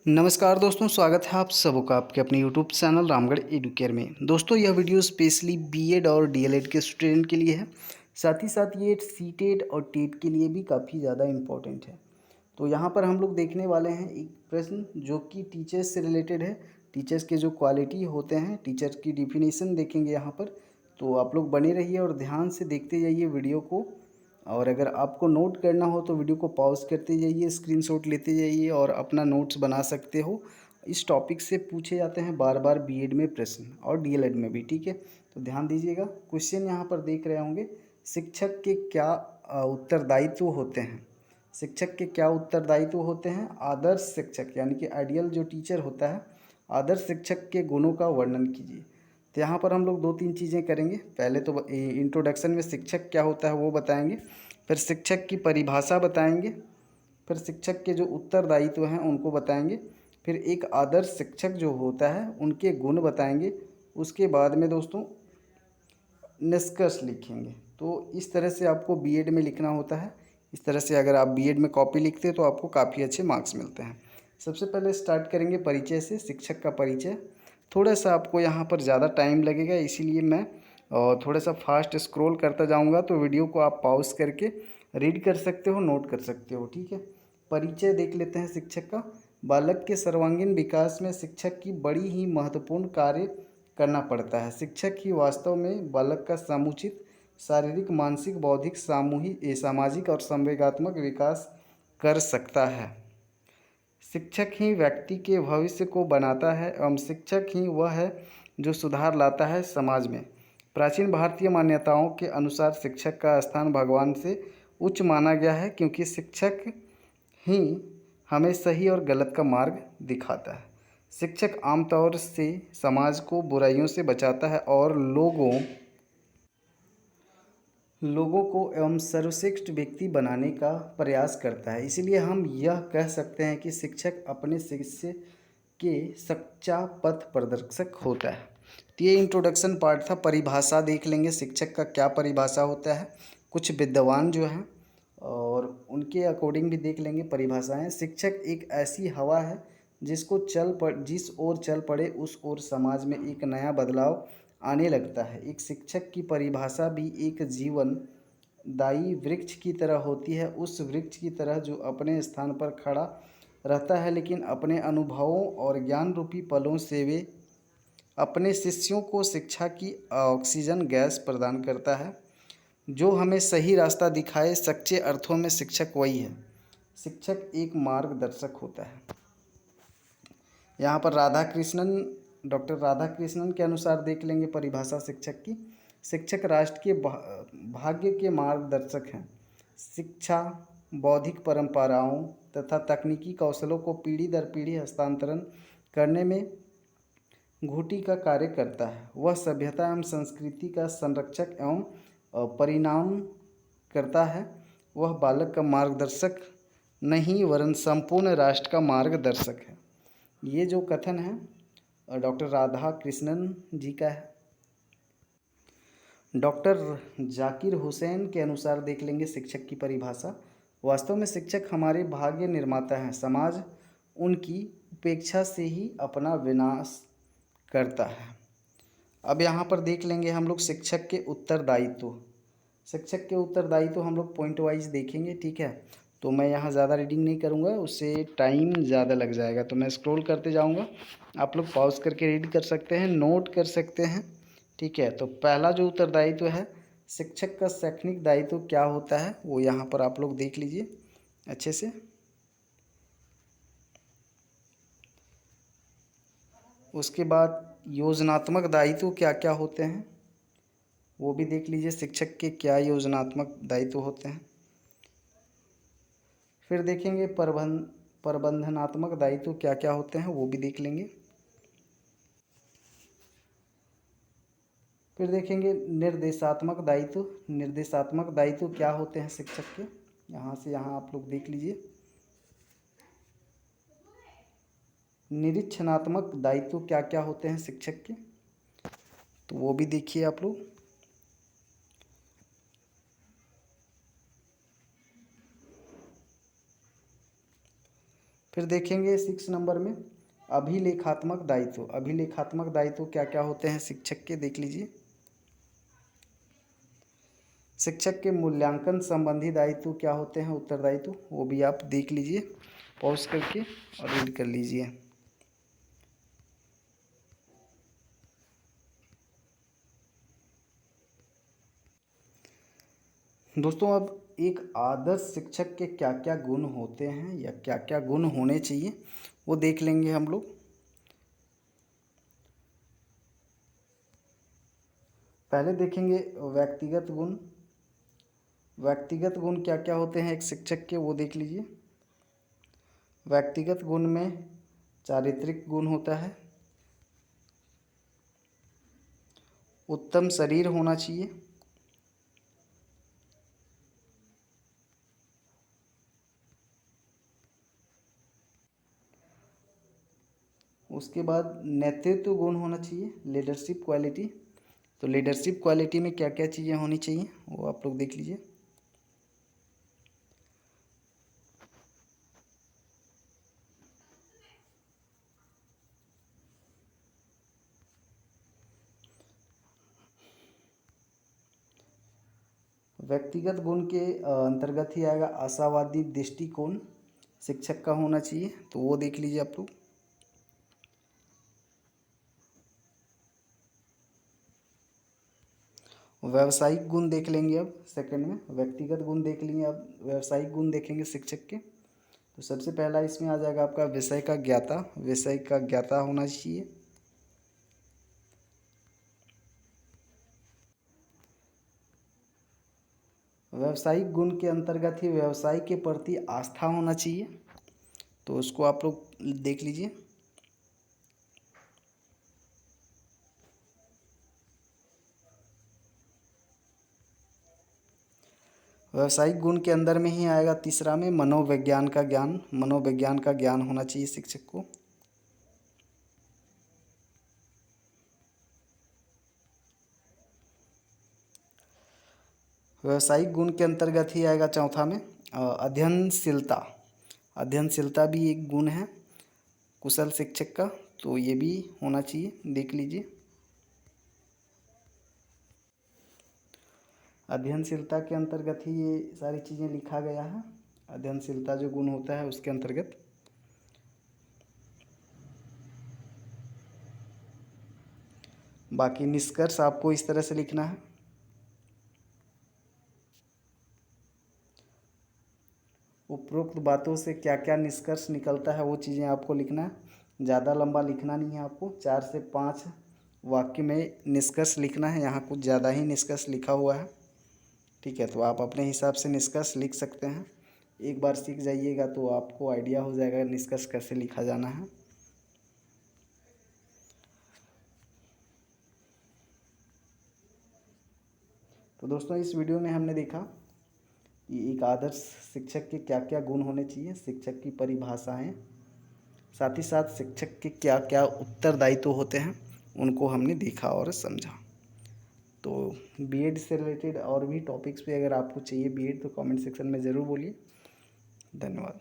नमस्कार दोस्तों, स्वागत है आप सबों का आपके अपने यूट्यूब चैनल रामगढ़ एडुकेयर में। दोस्तों, यह वीडियो स्पेशली बीएड और डीएलएड के स्टूडेंट के लिए है। साथ ही साथ ये सीटेट और टेट के लिए भी काफ़ी ज़्यादा इम्पोर्टेंट है। तो यहाँ पर हम लोग देखने वाले हैं एक प्रश्न जो कि टीचर्स से रिलेटेड है। टीचर्स के जो क्वालिटी होते हैं, टीचर्स की डिफिनीसन देखेंगे यहाँ पर। तो आप लोग बने रहिए और ध्यान से देखते जाइए वीडियो को। और अगर आपको नोट करना हो तो वीडियो को पॉज करते जाइए, स्क्रीनशॉट लेते जाइए और अपना नोट्स बना सकते हो। इस टॉपिक से पूछे जाते हैं बार बार बीएड में प्रश्न और डीएलएड में भी, ठीक है। तो ध्यान दीजिएगा, क्वेश्चन यहाँ पर देख रहे होंगे। शिक्षक के क्या उत्तरदायित्व होते हैं? शिक्षक के क्या उत्तरदायित्व होते हैं? आदर्श शिक्षक यानी कि आइडियल जो टीचर होता है, आदर्श शिक्षक के गुणों का वर्णन कीजिए। तो यहाँ पर हम लोग दो तीन चीज़ें करेंगे। पहले तो इंट्रोडक्शन में शिक्षक क्या होता है वो बताएंगे, फिर शिक्षक की परिभाषा बताएंगे, फिर शिक्षक के जो उत्तरदायित्व हैं उनको बताएंगे, फिर एक आदर्श शिक्षक जो होता है उनके गुण बताएंगे। उसके बाद में दोस्तों निष्कर्ष लिखेंगे। तो इस तरह से आपको बीएड में लिखना होता है। इस तरह से अगर आप बीएड में कॉपी लिखते हैं तो आपको काफ़ी अच्छे मार्क्स मिलते हैं। सबसे पहले स्टार्ट करेंगे परिचय से, शिक्षक का परिचय। थोड़ा सा आपको यहाँ पर ज़्यादा टाइम लगेगा, इसीलिए मैं थोड़ा सा फास्ट स्क्रॉल करता जाऊँगा। तो वीडियो को आप पॉज करके रीड कर सकते हो, नोट कर सकते हो, ठीक है। परिचय देख लेते हैं शिक्षक का। बालक के सर्वांगीण विकास में शिक्षक की बड़ी ही महत्वपूर्ण कार्य करना पड़ता है। शिक्षक ही वास्तव में बालक का समुचित शारीरिक, मानसिक, बौद्धिक, सामूहिक, सामाजिक और संवेगात्मक विकास कर सकता है। शिक्षक ही व्यक्ति के भविष्य को बनाता है एवं शिक्षक ही वह है जो सुधार लाता है समाज में। प्राचीन भारतीय मान्यताओं के अनुसार शिक्षक का स्थान भगवान से उच्च माना गया है, क्योंकि शिक्षक ही हमें सही और गलत का मार्ग दिखाता है। शिक्षक आमतौर से समाज को बुराइयों से बचाता है और लोगों को एवं सर्वश्रेष्ठ व्यक्ति बनाने का प्रयास करता है। इसलिए हम यह कह सकते हैं कि शिक्षक अपने शिष्य के सच्चा पथ प्रदर्शक होता है। तो ये इंट्रोडक्शन पार्ट था। परिभाषा देख लेंगे शिक्षक का क्या परिभाषा होता है। कुछ विद्वान जो हैं और उनके अकॉर्डिंग भी देख लेंगे परिभाषाएं। शिक्षक एक ऐसी हवा है जिस ओर चल पड़े उस ओर समाज में एक नया बदलाव आने लगता है। एक शिक्षक की परिभाषा भी एक जीवन दायी वृक्ष की तरह होती है, उस वृक्ष की तरह जो अपने स्थान पर खड़ा रहता है, लेकिन अपने अनुभवों और ज्ञान रूपी फलों से वे अपने शिष्यों को शिक्षा की ऑक्सीजन गैस प्रदान करता है जो हमें सही रास्ता दिखाए। सच्चे अर्थों में शिक्षक वही है। शिक्षक एक मार्गदर्शक होता है। यहाँ पर डॉक्टर राधा कृष्णन के अनुसार देख लेंगे परिभाषा शिक्षक की। शिक्षक राष्ट्र के भाग्य के मार्गदर्शक हैं। शिक्षा बौद्धिक परंपराओं तथा तकनीकी कौशलों को पीढ़ी दर पीढ़ी हस्तांतरण करने में घूंटी का कार्य करता है। वह सभ्यता एवं संस्कृति का संरक्षक एवं परिणाम करता है। वह बालक का मार्गदर्शक नहीं वरन संपूर्ण राष्ट्र का मार्गदर्शक है। ये जो कथन है डॉक्टर राधा कृष्णन जी का है। डॉक्टर जाकिर हुसैन के अनुसार देख लेंगे शिक्षक की परिभाषा। वास्तव में शिक्षक हमारे भाग्य निर्माता हैं। समाज उनकी उपेक्षा से ही अपना विनाश करता है। अब यहाँ पर देख लेंगे हम लोग शिक्षक के उत्तरदायित्व। शिक्षक के उत्तरदायित्व हम लोग पॉइंट वाइज देखेंगे, ठीक है। तो मैं यहाँ ज़्यादा रीडिंग नहीं करूँगा, उससे टाइम ज़्यादा लग जाएगा। तो मैं स्क्रॉल करते जाऊँगा, आप लोग पॉज करके रीड कर सकते हैं, नोट कर सकते हैं, ठीक है। तो पहला जो उत्तरदायित्व है, शिक्षक का शैक्षणिक दायित्व क्या होता है वो यहाँ पर आप लोग देख लीजिए अच्छे से। उसके बाद योजनात्मक दायित्व क्या क्या होते हैं वो भी देख लीजिए, शिक्षक के क्या योजनात्मक दायित्व होते हैं। फिर देखेंगे प्रबंधनात्मक दायित्व क्या क्या होते हैं वो भी देख लेंगे। फिर देखेंगे निर्देशात्मक दायित्व क्या होते हैं शिक्षक के। यहाँ से यहाँ आप लोग देख लीजिए। निरीक्षणात्मक दायित्व क्या क्या होते हैं शिक्षक के, तो वो भी देखिए आप लोग। फिर देखेंगे 6 नंबर में अभिलेखात्मक दायित्व। अभिलेखात्मक दायित्व क्या क्या होते हैं शिक्षक के, देख लीजिए। शिक्षक के मूल्यांकन संबंधी दायित्व क्या होते हैं, उत्तरदायित्व, वो भी आप देख लीजिए पॉज करके और रीड कर लीजिए। दोस्तों अब एक आदर्श शिक्षक के क्या क्या गुण होते हैं या क्या क्या गुण होने चाहिए वो देख लेंगे हम लोग। पहले देखेंगे व्यक्तिगत गुण। व्यक्तिगत गुण क्या क्या होते हैं एक शिक्षक के, वो देख लीजिए। व्यक्तिगत गुण में चारित्रिक गुण होता है, उत्तम शरीर होना चाहिए, उसके बाद नेतृत्व गुण होना चाहिए, लीडरशिप क्वालिटी। तो लीडरशिप क्वालिटी में क्या क्या चीज़ें होनी चाहिए वो आप लोग देख लीजिए। व्यक्तिगत गुण के अंतर्गत ही आएगा आशावादी दृष्टिकोण शिक्षक का होना चाहिए, तो वो देख लीजिए आप लोग। व्यावसायिक गुण देख लेंगे अब सेकंड में। व्यक्तिगत गुण देख लेंगे, अब व्यावसायिक गुण देखेंगे शिक्षक के। तो सबसे पहला इसमें आ जाएगा आपका विषय का ज्ञाता। विषय का ज्ञाता होना चाहिए। व्यावसायिक गुण के अंतर्गत ही व्यवसाय के प्रति आस्था होना चाहिए, तो उसको आप लोग देख लीजिए। व्यावसायिक गुण के अंदर में ही आएगा तीसरा में मनोविज्ञान का ज्ञान। मनोविज्ञान का ज्ञान होना चाहिए शिक्षक को। व्यावसायिक गुण के अंतर्गत ही आएगा चौथा में अध्ययनशीलता। अध्ययनशीलता भी एक गुण है कुशल शिक्षक का, तो ये भी होना चाहिए, देख लीजिए। अध्ययनशीलता के अंतर्गत ही ये सारी चीज़ें लिखा गया है। अध्ययनशीलता जो गुण होता है उसके अंतर्गत। बाकी निष्कर्ष आपको इस तरह से लिखना है। उपरोक्त बातों से क्या क्या निष्कर्ष निकलता है वो चीज़ें आपको लिखना है। ज़्यादा लंबा लिखना नहीं है आपको, 4 से 5 वाक्य में निष्कर्ष लिखना है। यहाँ कुछ ज़्यादा ही निष्कर्ष लिखा हुआ है, ठीक है। तो आप अपने हिसाब से निष्कर्ष लिख सकते हैं। एक बार सीख जाइएगा तो आपको आइडिया हो जाएगा निष्कर्ष कैसे लिखा जाना है। तो दोस्तों इस वीडियो में हमने देखा कि एक आदर्श शिक्षक के क्या क्या गुण होने चाहिए, शिक्षक की परिभाषाएं, साथ ही साथ शिक्षक के क्या क्या उत्तरदायित्व होते हैं उनको हमने देखा और समझा। तो बीएड से रिलेटेड और भी टॉपिक्स पे अगर आपको चाहिए बीएड तो कमेंट सेक्शन में ज़रूर बोलिए। धन्यवाद।